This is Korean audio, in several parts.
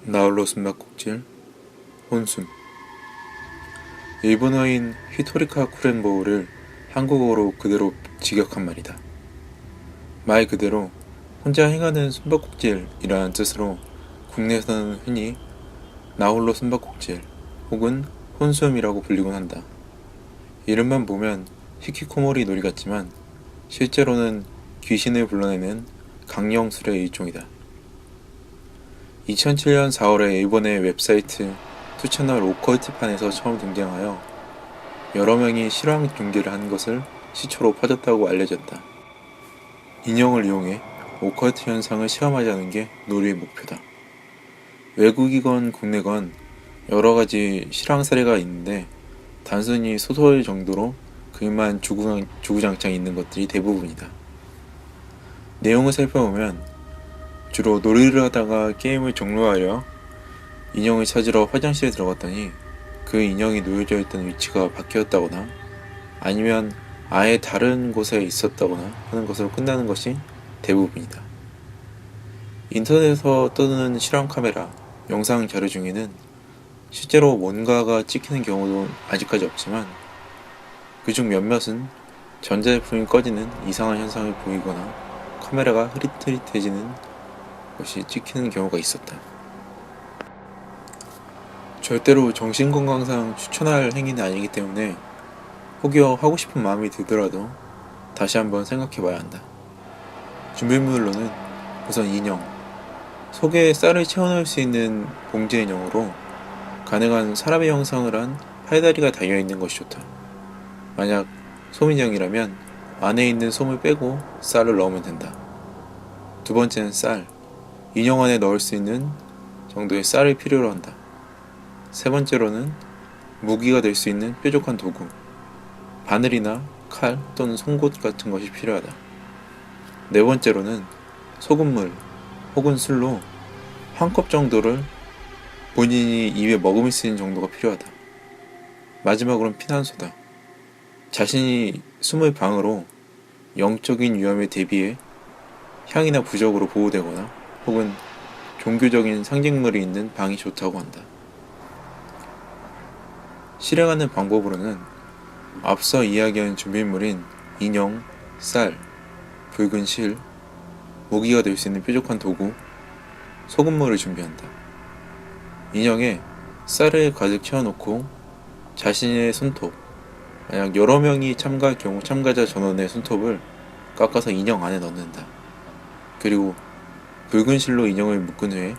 나홀로 숨바꼭질, 혼숨. 일본어인 히토리카 쿠렌보우를 한국어로 그대로 직역한 말이다. 말 그대로 혼자 행하는 숨바꼭질이라는 뜻으로 국내에서는 흔히 나홀로 숨바꼭질 혹은 혼숨이라고 불리곤 한다. 이름만 보면 히키코모리 놀이 같지만 실제로는 귀신을 불러내는 강령술의 일종이다. 2007년 4월에 일본의 웹사이트 투채널 오컬트판에서 처음 등장하여 여러 명이 실황 중계를 한 것을 시초로 퍼졌다고 알려졌다. 인형을 이용해 오컬트 현상을 시험하자는 게 놀이의 목표다. 외국이건 국내건 여러 가지 실황 사례가 있는데 단순히 소설 정도로 글만 주구장창 있는 것들이 대부분이다. 내용을 살펴보면 주로 놀이를 하다가 게임을 종료하려 인형을 찾으러 화장실에 들어갔더니 그 인형이 놓여져 있던 위치가 바뀌었다거나 아니면 아예 다른 곳에 있었다거나 하는 것으로 끝나는 것이 대부분이다. 인터넷에서 떠도는 실황 카메라, 영상 자료 중에는 실제로 뭔가가 찍히는 경우도 아직까지 없지만 그중 몇몇은 전자제품이 꺼지는 이상한 현상을 보이거나 카메라가 흐릿흐릿해지는 것이 찍히는 경우가 있었다. 절대로 정신건강상 추천할 행위는 아니기 때문에 혹여 하고 싶은 마음이 들더라도 다시 한번 생각해봐야 한다. 준비물로는 우선 인형, 속에 쌀을 채워넣을 수 있는 봉지 인형으로 가능한 사람의 형상을 한 팔다리가 달려있는 것이 좋다. 만약 솜인형이라면 안에 있는 솜을 빼고 쌀을 넣으면 된다. 두 번째는 쌀, 인형 안에 넣을 수 있는 정도의 쌀을 필요로 한다. 세 번째로는 무기가 될 수 있는 뾰족한 도구, 바늘이나 칼 또는 송곳 같은 것이 필요하다. 네 번째로는 소금물 혹은 술로 한 컵 정도를 본인이 입에 머금을 수 있는 정도가 필요하다. 마지막으로는 피난소다. 자신이 숨을 방으로 영적인 위험에 대비해 향이나 부적으로 보호되거나 혹은 종교적인 상징물이 있는 방이 좋다고 한다. 실행하는 방법으로는 앞서 이야기한 준비물인 인형, 쌀, 붉은 실, 무기가 될 수 있는 뾰족한 도구, 소금물을 준비한다. 인형에 쌀을 가득 채워놓고 자신의 손톱, 만약 여러 명이 참가할 경우 참가자 전원의 손톱을 깎아서 인형 안에 넣는다. 그리고 붉은 실로 인형을 묶은 후에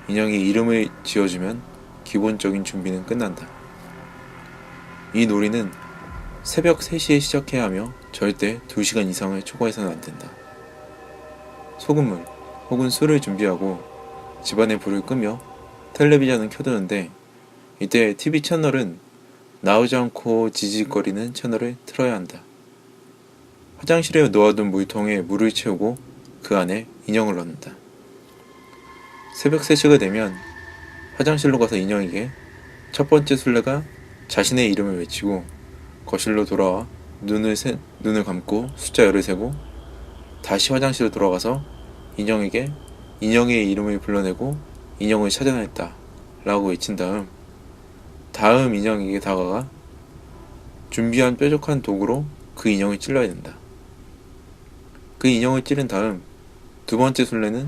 인형에 이름을 지어주면 기본적인 준비는 끝난다. 이 놀이는 새벽 3시에 시작해야 하며 절대 2시간 이상을 초과해서는 안 된다. 소금물 혹은 술을 준비하고 집안의 불을 끄며 텔레비전을 켜두는데 이때 TV 채널은 나오지 않고 지직거리는 채널을 틀어야 한다. 화장실에 놓아둔 물통에 물을 채우고 그 안에 인형을 넣는다. 새벽 3시가 되면 화장실로 가서 인형에게 첫 번째 순례가 자신의 이름을 외치고 거실로 돌아와 눈을 감고 숫자 10을 세고 다시 화장실로 돌아가서 인형에게 인형의 이름을 불러내고 인형을 찾아냈다 라고 외친 다음 인형에게 다가가 준비한 뾰족한 도구로 그 인형을 찔러야 된다. 그 인형을 찌른 다음 두 번째 순례는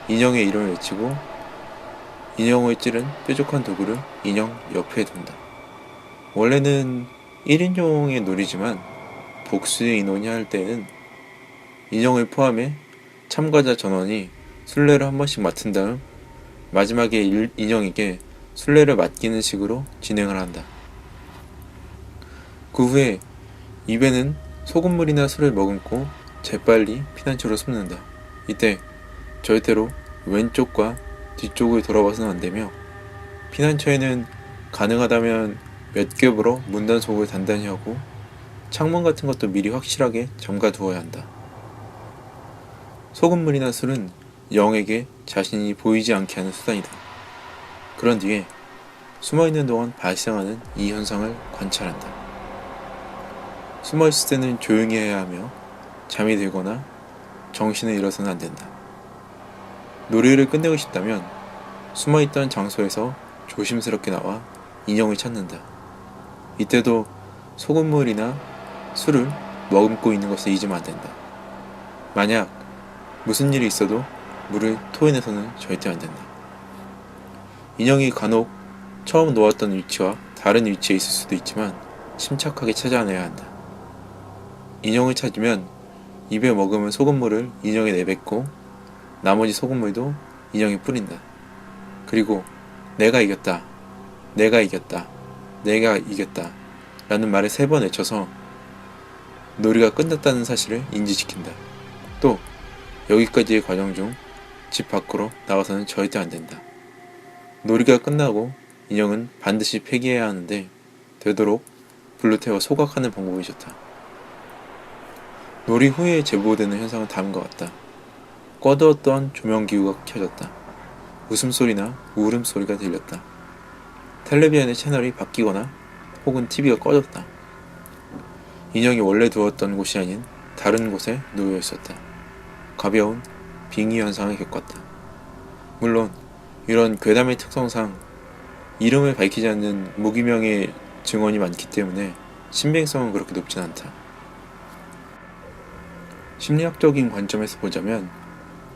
인형의 이름을 외치고 인형을 찌른 뾰족한 도구를 인형 옆에 둔다. 원래는 1인용의 놀이지만 복수의 인원이 할 때는 인형을 포함해 참가자 전원이 순례를 한 번씩 맡은 다음 마지막에 인형에게 순례를 맡기는 식으로 진행을 한다. 그 후에 입에는 소금물이나 술을 머금고 재빨리 피난처로 숨는다. 이때 절대로 왼쪽과 뒤쪽을 돌아봐서는 안되며 피난처에는 가능하다면 몇 겹으로 문단속을 단단히 하고 창문 같은 것도 미리 확실하게 잠가 두어야 한다. 소금물이나 술은 영에게 자신이 보이지 않게 하는 수단이다. 그런 뒤에 숨어있는 동안 발생하는 이 현상을 관찰한다. 숨어있을 때는 조용히 해야 하며 잠이 들거나 정신을 잃어서는 안된다. 놀이를 끝내고 싶다면 숨어있던 장소에서 조심스럽게 나와 인형을 찾는다. 이때도 소금물이나 술을 머금고 있는 것을 잊으면 안 된다. 만약 무슨 일이 있어도 물을 토해내서는 절대 안 된다. 인형이 간혹 처음 놓았던 위치와 다른 위치에 있을 수도 있지만 침착하게 찾아내야 한다. 인형을 찾으면 입에 머금은 소금물을 인형에 내뱉고 나머지 소금물도 인형에 뿌린다. 그리고 내가 이겼다, 내가 이겼다, 내가 이겼다 라는 말을 3번 외쳐서 놀이가 끝났다는 사실을 인지시킨다. 또 여기까지의 과정 중 집 밖으로 나가서는 절대 안 된다. 놀이가 끝나고 인형은 반드시 폐기해야 하는데 되도록 불로 태워 소각하는 방법이 좋다. 놀이 후에 제보되는 현상은 다음과 같다. 꺼두었던 조명기구가 켜졌다. 웃음소리나 울음소리가 들렸다. 텔레비전의 채널이 바뀌거나 혹은 TV가 꺼졌다. 인형이 원래 두었던 곳이 아닌 다른 곳에 놓여 있었다. 가벼운 빙의 현상을 겪었다. 물론 이런 괴담의 특성상 이름을 밝히지 않는 무기명의 증언이 많기 때문에 신빙성은 그렇게 높진 않다. 심리학적인 관점에서 보자면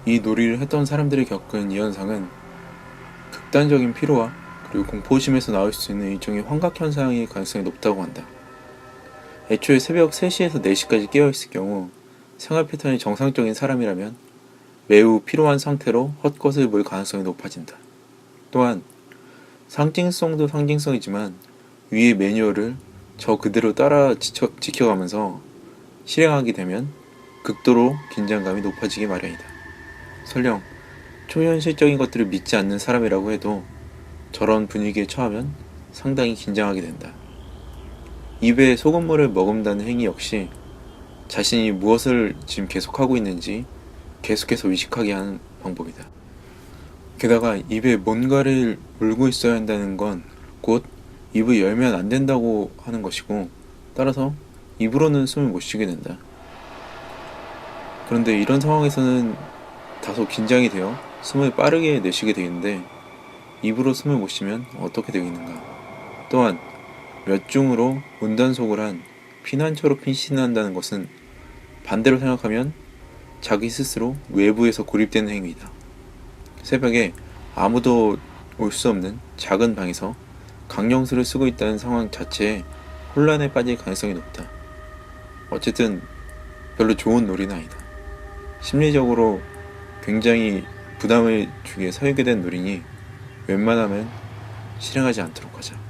이 놀이를 했던 사람들이 겪은 이 현상은 극단적인 피로와 그리고 공포심에서 나올 수 있는 일종의 환각현상의 가능성이 높다고 한다. 애초에 새벽 3시에서 4시까지 깨어있을 경우 생활 패턴이 정상적인 사람이라면 매우 피로한 상태로 헛것을 볼 가능성이 높아진다. 또한 상징성도 상징성이지만 위의 매뉴얼을 저 그대로 따라 지켜가면서 실행하게 되면 극도로 긴장감이 높아지기 마련이다. 설령 초현실적인 것들을 믿지 않는 사람이라고 해도 저런 분위기에 처하면 상당히 긴장하게 된다. 입에 소금물을 머금다는 행위 역시 자신이 무엇을 지금 계속하고 있는지 계속해서 의식하게 하는 방법이다. 게다가 입에 뭔가를 물고 있어야 한다는 건 곧 입을 열면 안 된다고 하는 것이고 따라서 입으로는 숨을 못 쉬게 된다. 그런데 이런 상황에서는 다소 긴장이 되어 숨을 빠르게 내쉬게 되는데 입으로 숨을 못 쉬면 어떻게 되겠는가. 또한 몇 중으로 문단속을 한 피난처로 피신한다는 것은 반대로 생각하면 자기 스스로 외부에서 고립되는 행위이다. 새벽에 아무도 올 수 없는 작은 방에서 강령술을 쓰고 있다는 상황 자체에 혼란에 빠질 가능성이 높다. 어쨌든 별로 좋은 놀이는 아니다. 심리적으로 굉장히 부담을 주기에 설계된 놀이니 웬만하면 실행하지 않도록 하자.